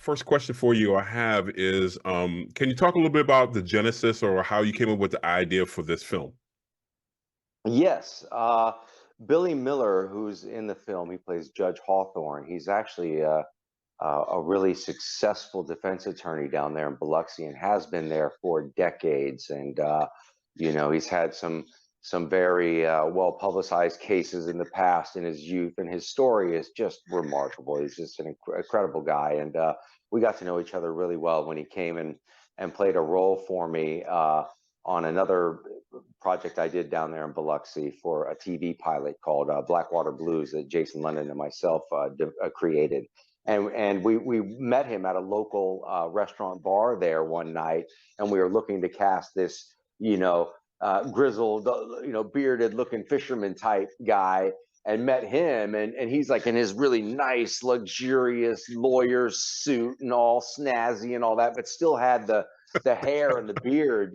First question for you I have is, can you talk a little bit about the genesis or how you came up with the idea for this film? Yes, Billy Miller, who's in the film, he plays Judge Hawthorne. He's actually a really successful defense attorney down there in Biloxi and has been there for decades. And he's had some very well publicized cases in the past in his youth, and his story is just remarkable. He's just an incredible guy, and we got to know each other really well when he came and played a role for me on another project I did down there in Biloxi for a TV pilot called Blackwater Blues that Jason London and myself created. And we met him at a local restaurant bar there one night, and we were looking to cast this, grizzled, bearded looking fisherman type guy, and met him, and he's like in his really nice, luxurious lawyer's suit and all snazzy and all that, but still had the hair and the beard,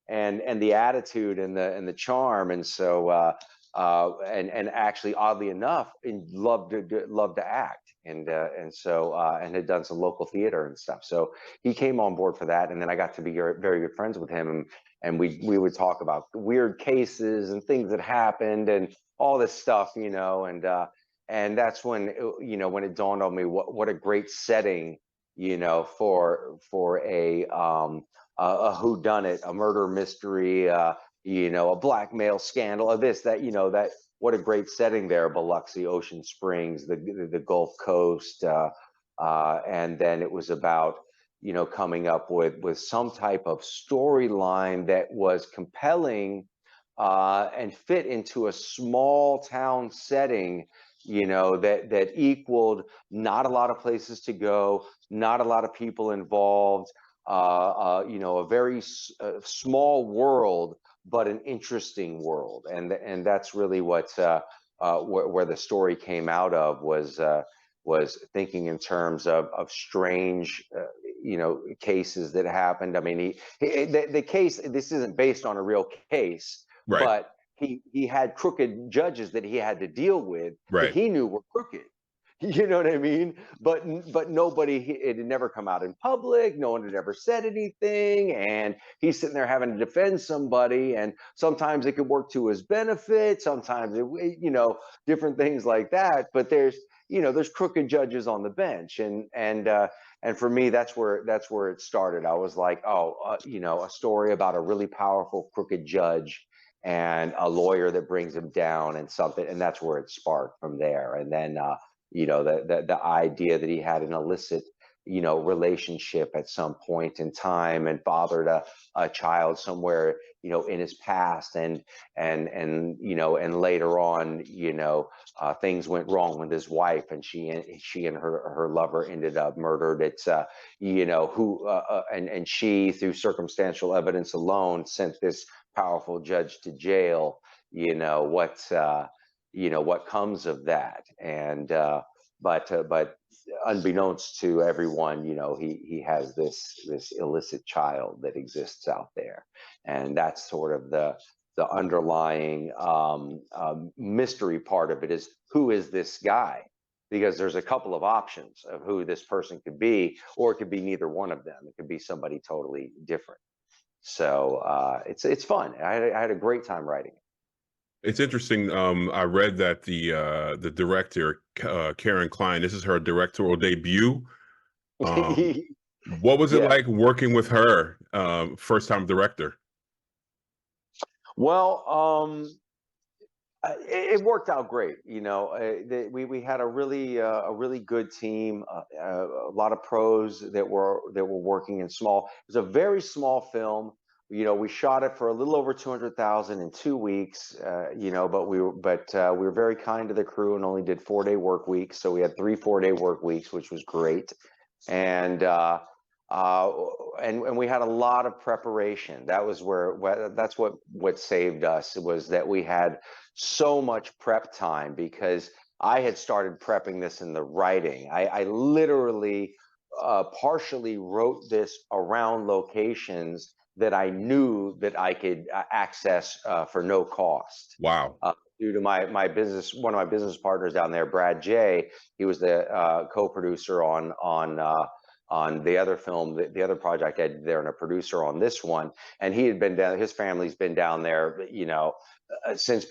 and the attitude and the charm. And so and actually, oddly enough, loved to act, and had done some local theater and stuff. So he came on board for that, and then I got to be very good friends with him, and we would talk about weird cases and things that happened and all this stuff, and that's when when it dawned on me what a great setting, for a whodunit, a murder mystery, a blackmail scandal, of this, that, that, what a great setting there, Biloxi, Ocean Springs, the Gulf Coast, and then it was about, coming up with some type of storyline that was compelling and fit into a small town setting, that equaled not a lot of places to go, not a lot of people involved, a very small world, but an interesting world. And that's really what where the story came out of, was thinking in terms of strange, cases that happened. I mean, the case, this isn't based on a real case, Right, but he had crooked judges that he had to deal with that right. he knew were crooked. You know what I mean? But nobody, it had never come out in public. No one had ever said anything, and he's sitting there having to defend somebody. And sometimes it could work to his benefit. Sometimes different things like that. But there's crooked judges on the bench, and for me, that's where it started. I was like, oh, a story about a really powerful crooked judge and a lawyer that brings him down, and something, and that's where it sparked from there. And then the idea that he had an illicit relationship at some point in time and fathered a child somewhere in his past, and later on things went wrong with his wife, and she and her lover ended up murdered. It's who and she, through circumstantial evidence alone, sent this powerful judge to jail. What comes of that. And but unbeknownst to everyone, he has this illicit child that exists out there, and that's sort of the underlying mystery part of it, is who is this guy, because there's a couple of options of who this person could be, or it could be neither one of them. It could be somebody totally different. So it's fun. I had a great time writing it. It's interesting. I read that the director, Karen Klein, this is her directorial debut. Um, what was it Yeah. like working with her, first time director? Well, it worked out great. We had a really good team, a lot of pros that were working in small. It was a very small film. We shot it for a little over 200,000 in 2 weeks. But we were very kind to the crew and only did 4-day work weeks. So we had 3 4-day work weeks, which was great. And uh, and we had a lot of preparation. That's what saved us, was that we had so much prep time, because I had started prepping this in the writing. I literally partially wrote this around locations that I knew that I could access for no cost. Wow. due to my business, one of my business partners down there, Brad J. He was the co-producer on the other film, the other project I did there, and a producer on this one. And he had been down. His family's been down there, since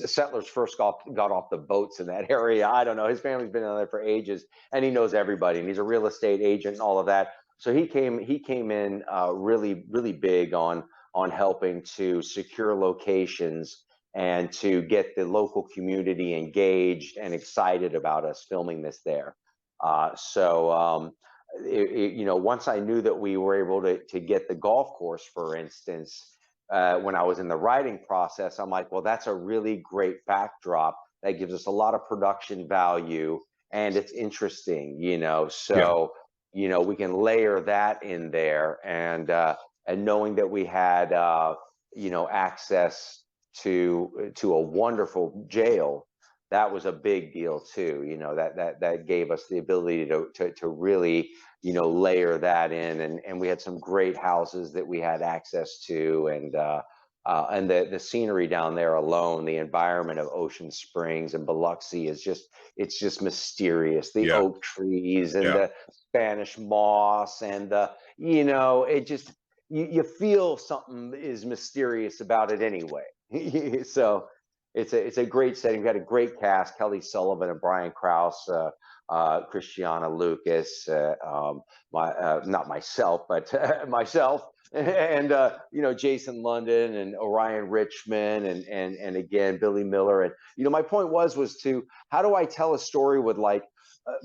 settlers first got off the boats in that area. I don't know. His family's been down there for ages, and he knows everybody. And he's a real estate agent and all of that. So he came in really big on helping to secure locations and to get the local community engaged and excited about us filming this there. Once I knew that we were able to get the golf course, for instance, when I was in the writing process, I'm like, well, that's a really great backdrop that gives us a lot of production value, and it's interesting, so we can layer that in there, and knowing that we had access to a wonderful jail, that was a big deal too. That gave us the ability to really layer that in, and we had some great houses that we had access to, and the scenery down there alone, the environment of Ocean Springs and Biloxi is just mysterious. The oak trees and the Spanish moss, and it just you feel something is mysterious about it anyway. So it's a great setting. We had a great cast: Kelly Sullivan and Brian Krause, Christiana Lucas, not myself, but myself, and Jason London and Orion Richmond, and again Billy Miller. And my point was to, how do I tell a story with like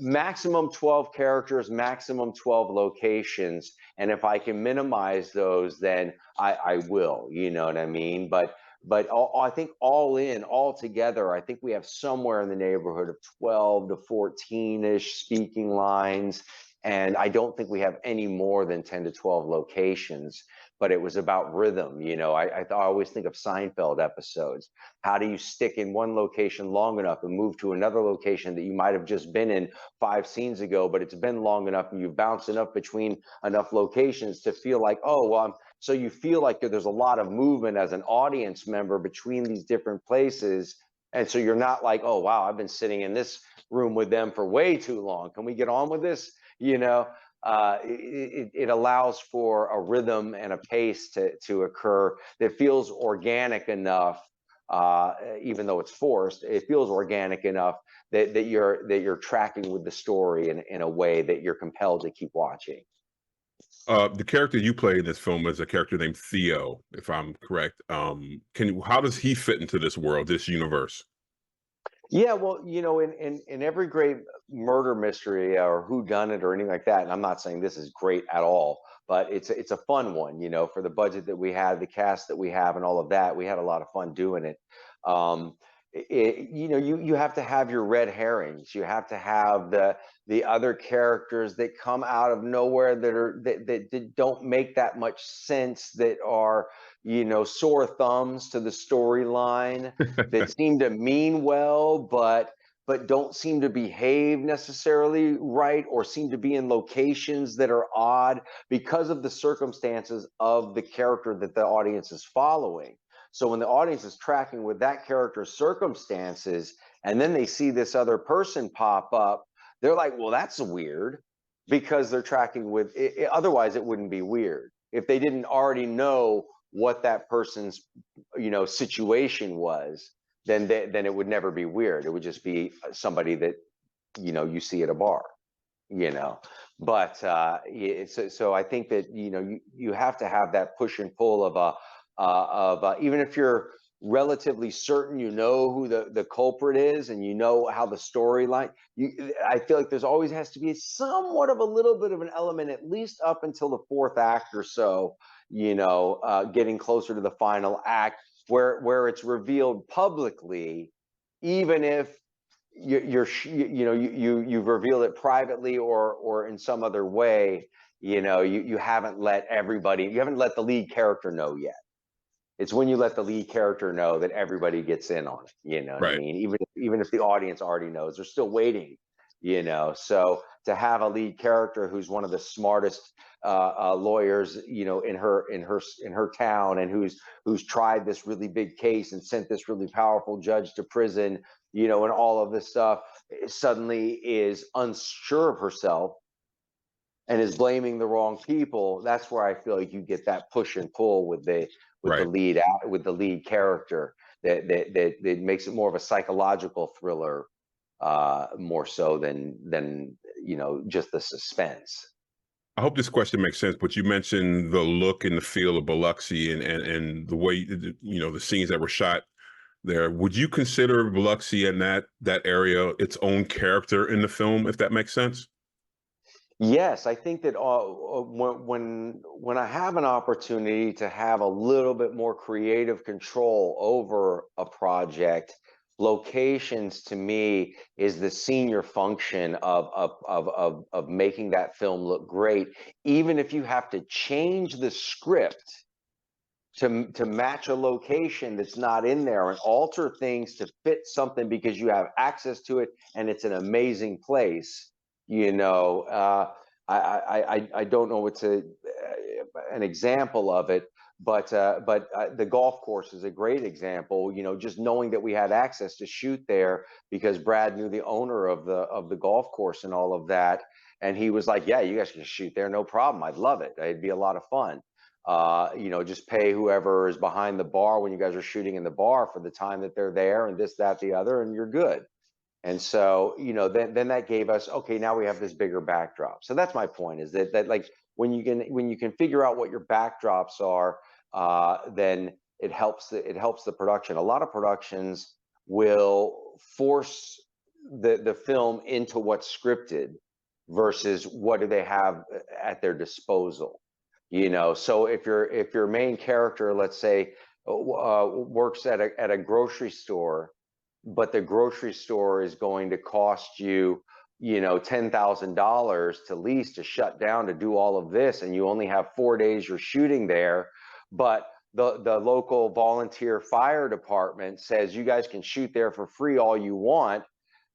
maximum 12 characters, maximum 12 locations, and if I can minimize those, then I will. You know what I mean? But I think all together, I think we have somewhere in the neighborhood of 12 to 14-ish speaking lines. And I don't think we have any more than 10 to 12 locations, but it was about rhythm. I always think of Seinfeld episodes. How do you stick in one location long enough and move to another location that you might have just been in 5 scenes ago, but it's been long enough and you've bounced enough between enough locations to feel like, oh, well, so you feel like there's a lot of movement as an audience member between these different places. And so you're not like, oh, wow, I've been sitting in this room with them for way too long. Can we get on with this? It allows for a rhythm and a pace to occur that feels organic enough, even though it's forced. It feels organic enough that you're tracking with the story in a way that you're compelled to keep watching. The character you play in this film is a character named Theo, if I'm correct. How does he fit into this world, this universe? Yeah, well, in every great murder mystery or whodunit or anything like that, and I'm not saying this is great at all, but it's a fun one. For the budget that we had, the cast that we have, and all of that, we had a lot of fun doing it. You have to have your red herrings. You have to have the other characters that come out of nowhere that don't make that much sense, that are sore thumbs to the storyline, that seem to mean well, but don't seem to behave necessarily right, or seem to be in locations that are odd because of the circumstances of the character that the audience is following. So when the audience is tracking with that character's circumstances, and then they see this other person pop up, they're like, well, that's weird, because they're tracking with it. Otherwise, it wouldn't be weird. If they didn't already know what that person's situation was, then it would never be weird. It would just be somebody that you see at a bar. But so I think that you have to have that push and pull of even if you're relatively certain who the culprit is, and how the storyline, I feel like there's always has to be somewhat of a little bit of an element, at least up until the 4th act or so, getting closer to the final act, where it's revealed publicly, even if you've revealed it privately or in some other way. You haven't let the lead character know yet. It's when you let the lead character know that everybody gets in on it. You know what I mean? Even if the audience already knows, they're still waiting, So to have a lead character who's one of the smartest lawyers, in her town, and who's tried this really big case and sent this really powerful judge to prison, and all of this stuff, suddenly is unsure of herself and is blaming the wrong people. That's where I feel like you get that push and pull with the Right. lead character, that makes it more of a psychological thriller, more so than just the suspense. I hope this question makes sense, but you mentioned the look and the feel of Biloxi and the way, the scenes that were shot there. Would you consider Biloxi and that area its own character in the film, if that makes sense? Yes, I think that when I have an opportunity to have a little bit more creative control over a project, locations to me is the senior function of making that film look great, even if you have to change the script to match a location that's not in there, and alter things to fit something because you have access to it and it's an amazing place. You know, I don't know what's an example of it, but the golf course is a great example. Just knowing that we had access to shoot there because Brad knew the owner of the golf course and all of that, and he was like, "Yeah, you guys can shoot there, no problem. I'd love it. It'd be a lot of fun." Just pay whoever is behind the bar when you guys are shooting in the bar for the time that they're there, and this, that, the other, and you're good. And so, then that gave us, okay, now we have this bigger backdrop. So that's my point, is that like when you can figure out what your backdrops are, then it helps the production. A lot of productions will force the film into what's scripted versus what do they have at their disposal. So if your main character, let's say, works at a grocery store, but the grocery store is going to cost you, $10,000 to lease, to shut down, to do all of this, and you only have 4 days you're shooting there, but the local volunteer fire department says you guys can shoot there for free all you want,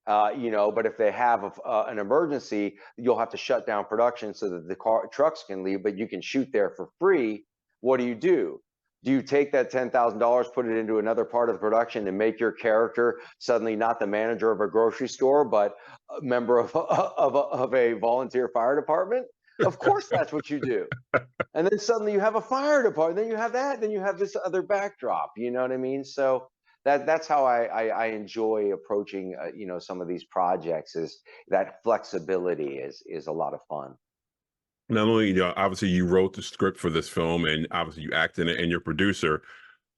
but if they have an emergency, you'll have to shut down production so that the trucks can leave, but you can shoot there for free. What do? Do you take that $10,000, put it into another part of the production, and make your character suddenly not the manager of a grocery store, but a member of a volunteer fire department? Of course, that's what you do. And then suddenly you have a fire department, then you have that, then you have this other backdrop. You know what I mean? So that's how I enjoy approaching some of these projects. Is that flexibility is a lot of fun. Not only, obviously you wrote the script for this film, and obviously you act in it, and you're a producer.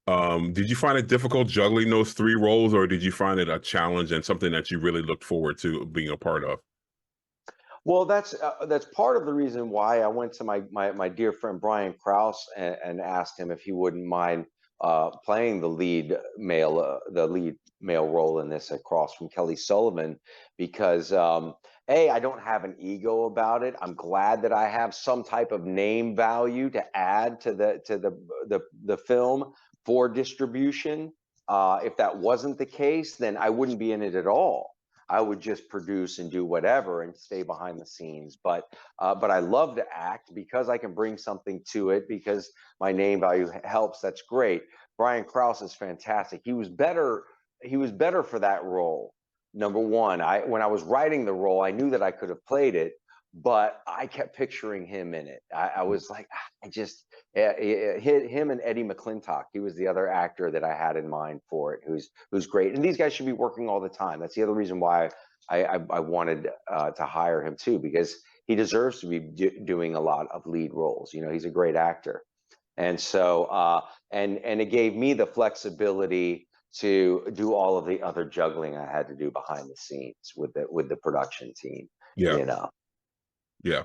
Did you find it difficult juggling those three roles, or did you find it a challenge and something that you really looked forward to being a part of? Well, that's part of the reason why I went to my dear friend Brian Krause, and asked him if he wouldn't mind playing the lead male role in this, across from Kelly Sullivan, because I don't have an ego about it. I'm glad that I have some type of name value to add to the film for distribution. If that wasn't the case, then I wouldn't be in it at all. I would just produce and do whatever and stay behind the scenes. But I love to act because I can bring something to it, because my name value helps. That's great. Brian Krause is fantastic. He was better for that role. Number one, when I was writing the role, I knew that I could have played it, but I kept picturing him in it. I was like, I just hit him, and Eddie McClintock. He was the other actor that I had in mind for it, who's great. And these guys should be working all the time. That's the other reason why I wanted to hire him too, because he deserves to be doing a lot of lead roles. He's a great actor, and so and it gave me the flexibility to do all of the other juggling I had to do behind the scenes with the production team. Yeah. You know. Yeah.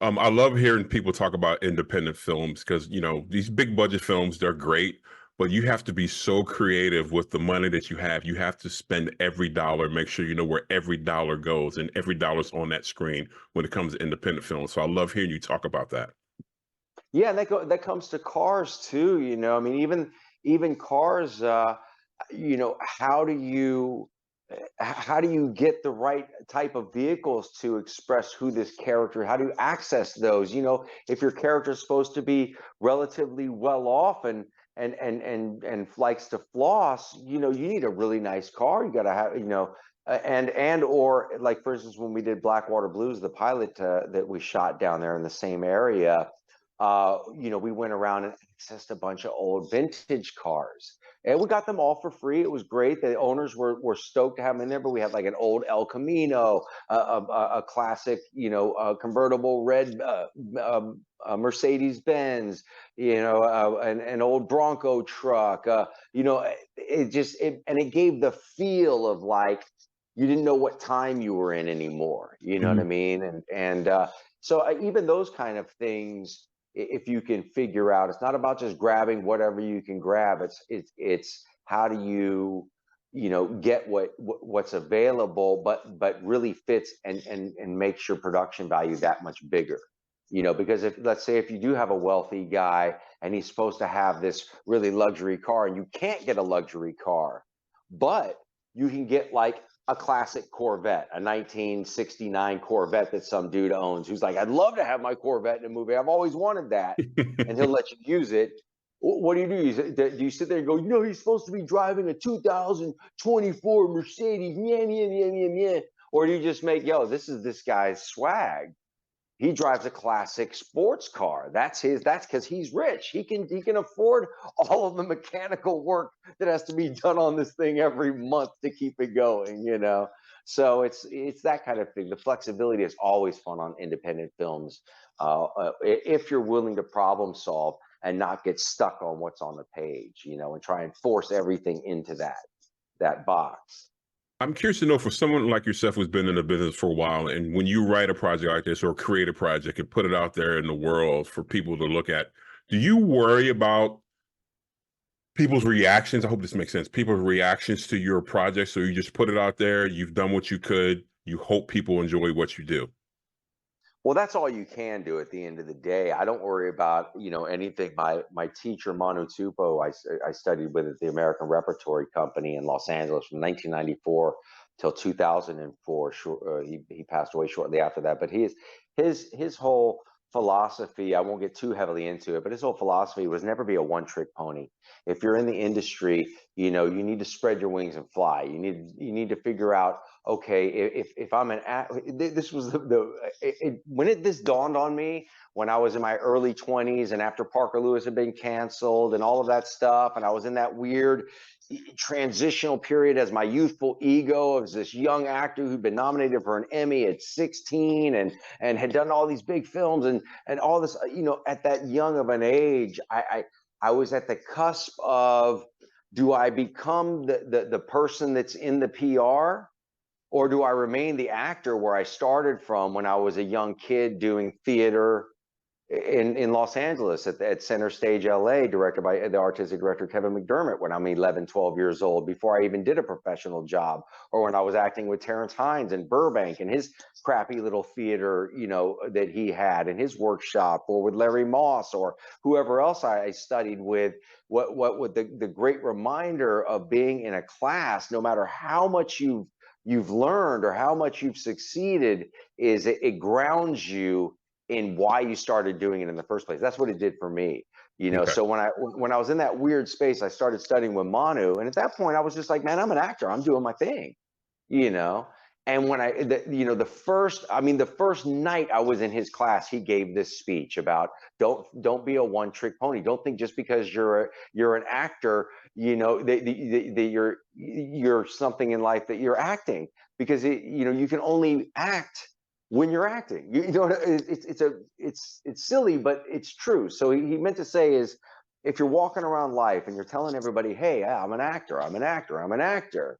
I love hearing people talk about independent films, because, these big budget films, they're great, but you have to be so creative with the money that you have. You have to spend every dollar, make sure you know where every dollar goes, and every dollar's on that screen when it comes to independent films. So I love hearing you talk about that. Yeah, and that comes to cars too. I mean, even cars. How do you how do you get the right type of vehicles to express who this character, how do you access those? If your character is supposed to be relatively well off and likes to floss, you need a really nice car. You got to have, and or like, for instance, when we did Blackwater Blues, the pilot that we shot down there in the same area, we went around and accessed a bunch of old vintage cars, and we got them all for free. It was great. The owners were stoked to have them in there. But we had like an old El Camino, a classic, convertible red Mercedes Benz, an old Bronco truck. And it gave the feel of like you didn't know what time you were in anymore. You know what I Mhm. mean? So even those kind of things, if you can figure out, it's not about just grabbing whatever you can grab. It's how do you get what's available, but really fits and makes your production value that much bigger. Because if, let's say, if you do have a wealthy guy and he's supposed to have this really luxury car, and you can't get a luxury car, but you can get like a classic Corvette, a 1969 Corvette that some dude owns, who's like, I'd love to have my Corvette in a movie. I've always wanted that. And he'll let you use it. What do you do? Do you sit there and go, he's supposed to be driving a 2024 Mercedes, yeah, yeah, yeah, yeah, yeah. Or do you just make, this is this guy's swag. He drives a classic sports car. That's because he's rich. He can afford all of the mechanical work that has to be done on this thing every month to keep it going. So it's that kind of thing. The flexibility is always fun on independent films, if you're willing to problem solve and not get stuck on what's on the page, and try and force everything into that box. I'm curious to know, for someone like yourself who's been in the business for a while, and when you write a project like this or create a project and put it out there in the world for people to look at, do you worry about people's reactions? I hope this makes sense. People's reactions to your project. So you just put it out there, you've done what you could, you hope people enjoy what you do. Well, that's all you can do at the end of the day. I don't worry about, anything. My teacher, Manu Tupou, I studied with at the American Repertory Company in Los Angeles from 1994 till 2004. He passed away shortly after that. But his whole philosophy, I won't get too heavily into it, but his whole philosophy was never be a one-trick pony. If you're in the industry, you need to spread your wings and fly. You need to figure out, okay, if I'm this was this dawned on me when I was in my early 20s, and after Parker Lewis had been canceled and all of that stuff, and I was in that weird transitional period as my youthful ego as this young actor who'd been nominated for an Emmy at 16 and had done all these big films and all this, at that young of an age. I was at the cusp of, do I become the person that's in the PR, or do I remain the actor where I started from when I was a young kid doing theater in Los Angeles at Center Stage LA, directed by the artistic director Kevin McDermott, when I'm 11, 12 years old, before I even did a professional job, or when I was acting with Terrence Hines in Burbank and his crappy little theater, that he had in his workshop, or with Larry Moss or whoever else I studied with. What the great reminder of being in a class, no matter how much you've learned or how much you've succeeded, is it grounds you in why you started doing it in the first place. That's what it did for me. Okay. So when I was in that weird space, I started studying with Manu, and at that point I was just like, man, I'm an actor, I'm doing my thing. you know and when the first night I was in his class, he gave this speech about, don't be a one trick pony. Don't think just because you're an actor, that you're something in life, that you're acting, because you can only act when you're acting. It's silly, but it's true. So he meant to say is, if you're walking around life and you're telling everybody, hey, I'm an actor, I'm an actor, I'm an actor,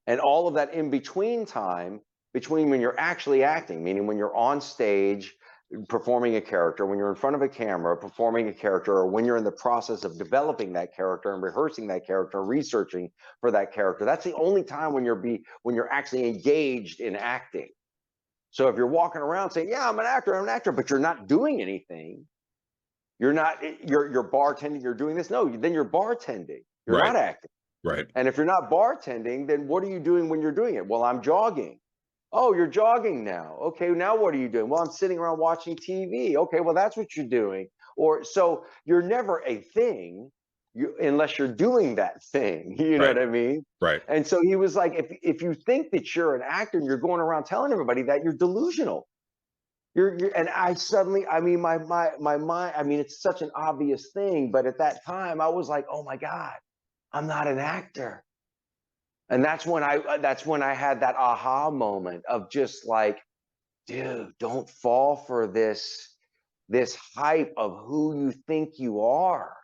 and all of that in between time, between when you're actually acting, meaning when you're on stage performing a character, when you're in front of a camera performing a character, or when you're in the process of developing that character and rehearsing that character, researching for that character, that's the only time when you're actually engaged in acting. So if you're walking around saying, yeah, I'm an actor, but you're not doing anything, you're bartending, you're doing this, no, then you're bartending, you're Right. not acting. Right. And if you're not bartending, then what are you doing when you're doing it? Well, I'm jogging. Oh, you're jogging now. Okay, now what are you doing? Well, I'm sitting around watching TV. Okay, well, that's what you're doing. Or so you're never a thing unless you're doing that thing. You know Right. what I mean? Right. And so he was like, if you think that you're an actor and you're going around telling everybody that, you're delusional. And I suddenly, I mean, my mind, I mean, it's such an obvious thing, but at that time I was like, oh my God, I'm not an actor. And that's when I had that aha moment of just like, dude, don't fall for this hype of who you think you are.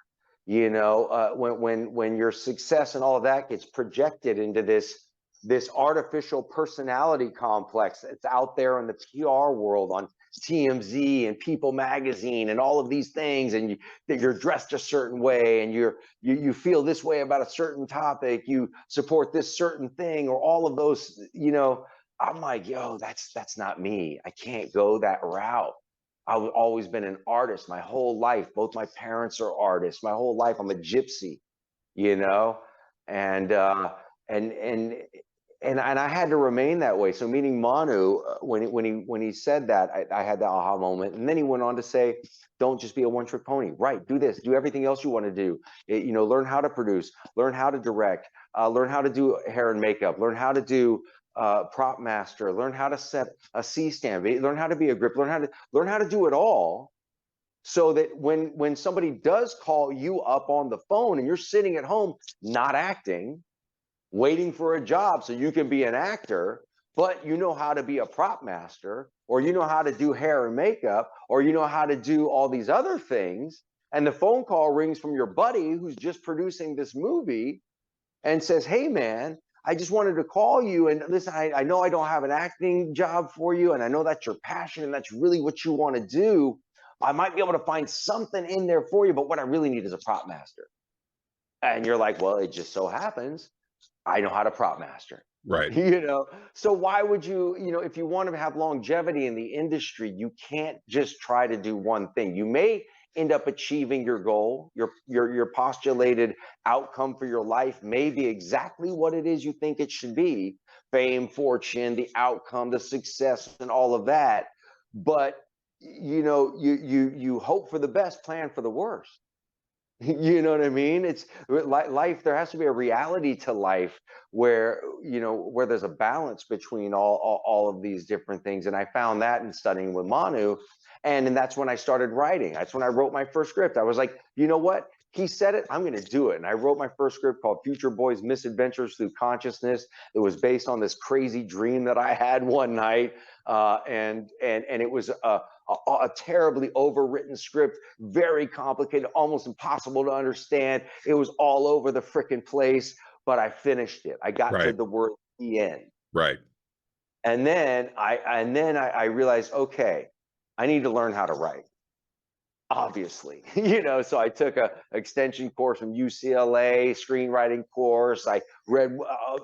You know, when your success and all of that gets projected into this artificial personality complex that's out there in the PR world on TMZ and People Magazine and all of these things, and that you're dressed a certain way, and you feel this way about a certain topic, you support this certain thing, or all of those, you know. I'm like, yo, that's not me. I can't go that route. I've always been an artist my whole life. Both my parents are artists. My whole life, I'm a gypsy, you know, and and and and I had to remain that way. So meeting Manu, when he said that, I had the aha moment, and then he went on to say, "Don't just be a one-trick pony. Right? Do this. Do everything else you want to do. You know, learn how to produce, learn how to direct, learn how to do hair and makeup, learn how to do." Prop master, learn how to set a C-stand, learn how to be a grip, learn how to do it all, so that when somebody does call you up on the phone and you're sitting at home not acting, waiting for a job so you can be an actor, but you know how to be a prop master, or you know how to do hair and makeup, or you know how to do all these other things, and the phone call rings from your buddy who's just producing this movie and says, hey man, I just wanted to call you and listen, I know I don't have an acting job for you, and I know that's your passion and that's really what you want to do. I might be able to find something in there for you, but what I really need is a prop master. And you're like, well, it just so happens I know how to prop master. Right. You know, so why would you, you know, if you want to have longevity in the industry, you can't just try to do one thing. You may end up achieving your goal, your postulated outcome for your life may be exactly what it is you think it should be: fame, fortune, the outcome, the success, and all of that. But you know, you hope for the best, plan for the worst. You know what I mean? It's life. There has to be a reality to life where, you know, where there's a balance between all of these different things. And I found that in studying with Manu. And that's when I started writing. That's when I wrote my first script. I was like, you know what? He said it, I'm going to do it. And I wrote my first script called Future Boy's Misadventures Through Consciousness. It was based on this crazy dream that I had one night. And it was a terribly overwritten script, very complicated, almost impossible to understand. It was all over the freaking place, but I finished it. I got to Right. the word "the end." Right. And then I realized, okay, I need to learn how to write. Obviously, you know, so I took a extension course from UCLA, screenwriting course. I read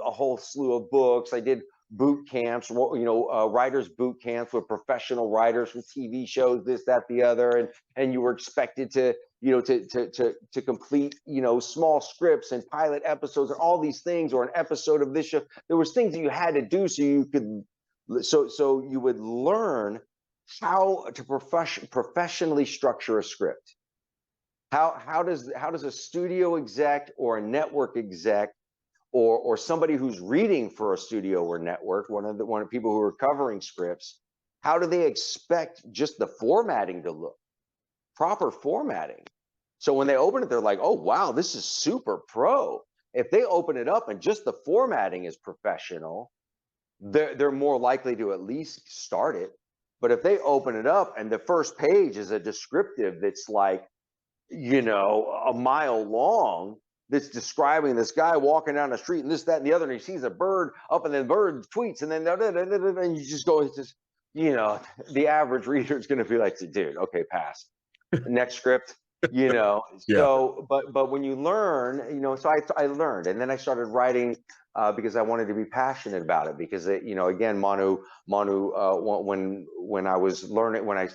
a whole slew of books. I did boot camps, you know, writers boot camps with professional writers from TV shows, this, that, the other, and you were expected to, you know, to complete, you know, small scripts and pilot episodes and all these things, or an episode of this show. There was things that you had to do so you could, so you would learn how to professionally structure a script. How does a studio exec or a network exec, or somebody who's reading for a studio or network, one of the people who are covering scripts, how do they expect just the formatting to look? Proper formatting. So when they open it, they're like, oh wow, this is super pro. If they open it up and just the formatting is professional, they're more likely to at least start it. But if they open it up and the first page is a descriptive that's like, you know, a mile long, that's describing this guy walking down the street and this, that, and the other, and he sees a bird up, and then the bird tweets, and then and you just go, it's just, you know, the average reader is going to be like, dude, okay, pass. Next script. You know, Yeah. so but when you learn, you know, so I learned, and then I started writing because I wanted to be passionate about it, because it, you know, again, Manu when I was learning, when I,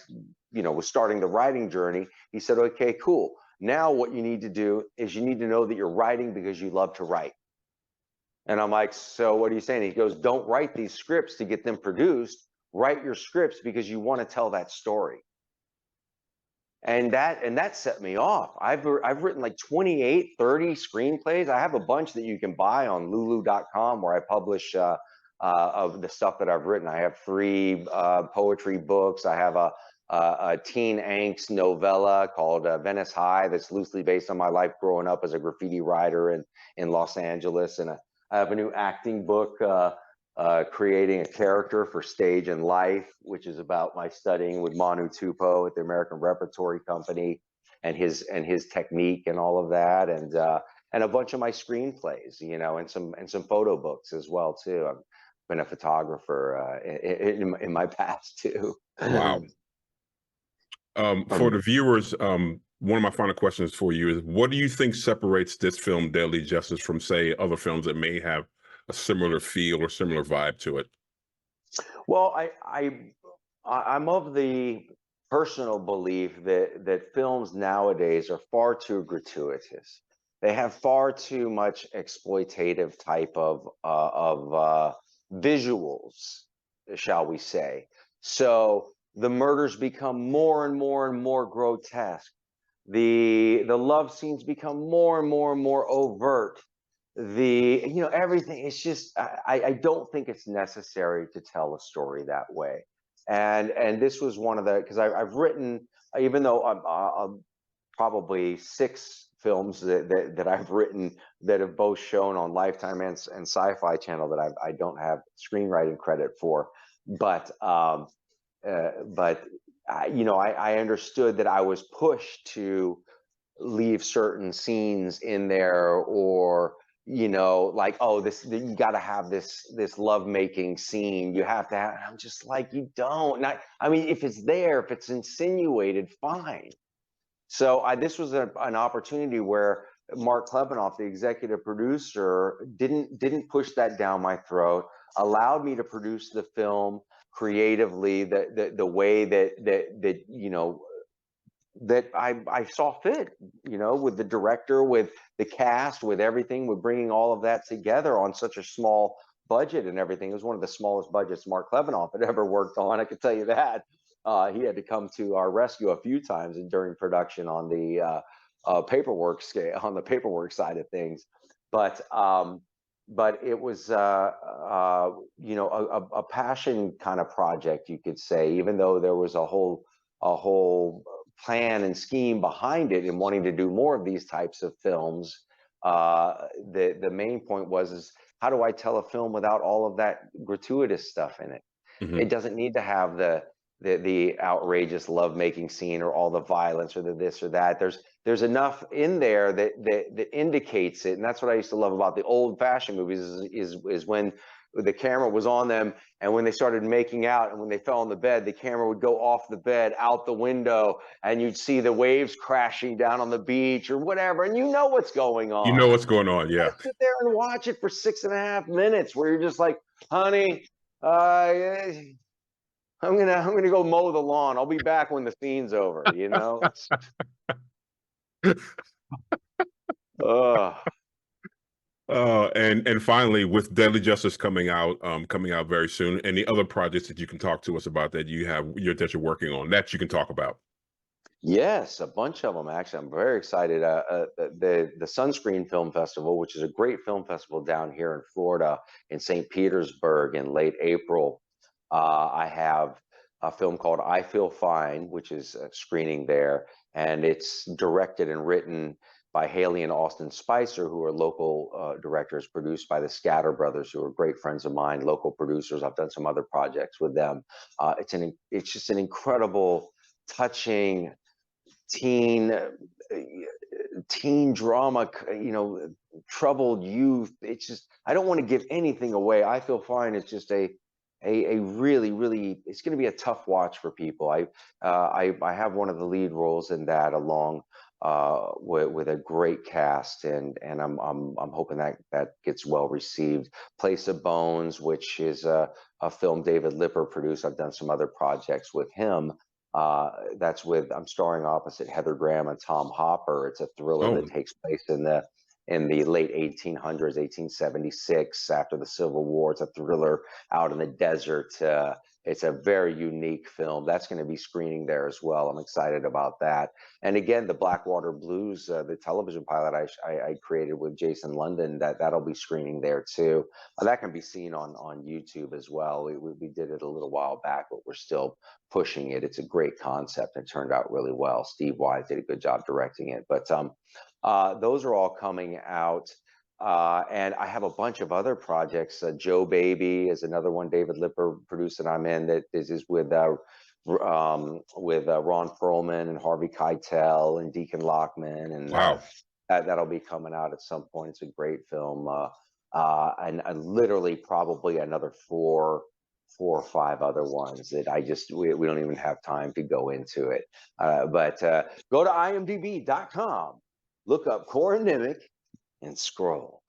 you know, was starting the writing journey, he said, okay, cool. Now what you need to do is you need to know that you're writing because you love to write. And I'm like, so what are you saying? He goes, don't write these scripts to get them produced. Write your scripts because you want to tell that story. And that set me off. I've written like 28, 30 screenplays. I have a bunch that you can buy on lulu.com where I publish of the stuff that I've written. I have 3 poetry books. I have a teen angst novella called Venice High that's loosely based on my life growing up as a graffiti writer in Los Angeles. And I have a new acting book, creating a character for stage and life, which is about my studying with Manu Tupou at the American Repertory Company and his technique and all of that, and a bunch of my screenplays, you know, and some photo books as well too. I've been a photographer in my past too. Wow. For the viewers, one of my final questions for you is, what do you think separates this film, Deadly Justice, from, say, other films that may have a similar feel or similar vibe to it? Well, I'm of the personal belief that films nowadays are far too gratuitous. They have far too much exploitative type of visuals, shall we say. So the murders become more and more and more grotesque. The love scenes become more and more and more overt. Everything, it's just, I don't think it's necessary to tell a story that way. And this was one of the, because I've written, even though I'm probably 6 films that I've written that have both shown on Lifetime and Sci-Fi Channel that I don't have screenwriting credit for, but I understood that I was pushed to leave certain scenes in there, or like, oh, you got to have this lovemaking scene, you have to have. I'm just like, you don't. Not, I mean, if it's there, if it's insinuated, fine. So this was an opportunity where Mark Klebanoff, the executive producer, didn't push that down my throat, allowed me to produce the film creatively, the way that that I saw fit, with the director, with the cast, with everything, with bringing all of that together on such a small budget and everything. It was one of the smallest budgets Mark Klebanoff had ever worked on, I could tell you that. He had to come to our rescue a few times during production on the paperwork scale, on the paperwork side of things. But it was a passion kind of project, you could say, even though there was a whole plan and scheme behind it and wanting to do more of these types of films. The main point is, how do I tell a film without all of that gratuitous stuff in it? Mm-hmm. It doesn't need to have the outrageous lovemaking scene or all the violence or the this or that. There's enough in there that indicates it, and that's what I used to love about the old-fashioned movies is when the camera was on them, and when they started making out and when they fell on the bed, the camera would go off the bed out the window, and you'd see the waves crashing down on the beach or whatever, and you know what's going on. You know what's going on, yeah. Sit there and watch it for 6.5 minutes where you're just like, honey, I'm gonna go mow the lawn. I'll be back when the scene's over, And finally, with Deadly Justice coming out very soon, any other projects that you can talk to us about that you're working on that you can talk about? Yes, a bunch of them, actually. I'm very excited. The Sunscreen Film Festival, which is a great film festival down here in Florida, in St. Petersburg, in late April. I have a film called I Feel Fine, which is screening there, and it's directed and written by Haley and Austin Spicer, who are local directors, produced by the Scatter Brothers, who are great friends of mine, local producers. I've done some other projects with them. It's just an incredible, touching teen drama, troubled youth. It's just, I don't want to give anything away. I Feel Fine. It's just a really, really, it's going to be a tough watch for people. I have one of the lead roles in that, along with a great cast, and I'm hoping that gets well received. Place of Bones, which is a film David Lipper produced. I've done some other projects with him. I'm starring opposite Heather Graham and Tom Hopper. It's a thriller that takes place in in the late 1800s, 1876, after the Civil War. It's a thriller out in the desert. It's a very unique film. That's going to be screening there as well. I'm excited about that. And again, the Blackwater Blues, the television pilot I created with Jason London, that'll be screening there too. That can be seen on YouTube as well. We did it a little while back, but we're still pushing it. It's a great concept and turned out really well. Steve Wise did a good job directing it. But those are all coming out. And I have a bunch of other projects. Joe Baby is another one David Lipper produced, and I'm in. That is with Ron Perlman and Harvey Keitel and Deacon Lockman, and Wow. that'll be coming out at some point. It's a great film, and literally probably another four or five other ones that we don't even have time to go into it. But go to imdb.com, look up Corin Nemec, and scroll.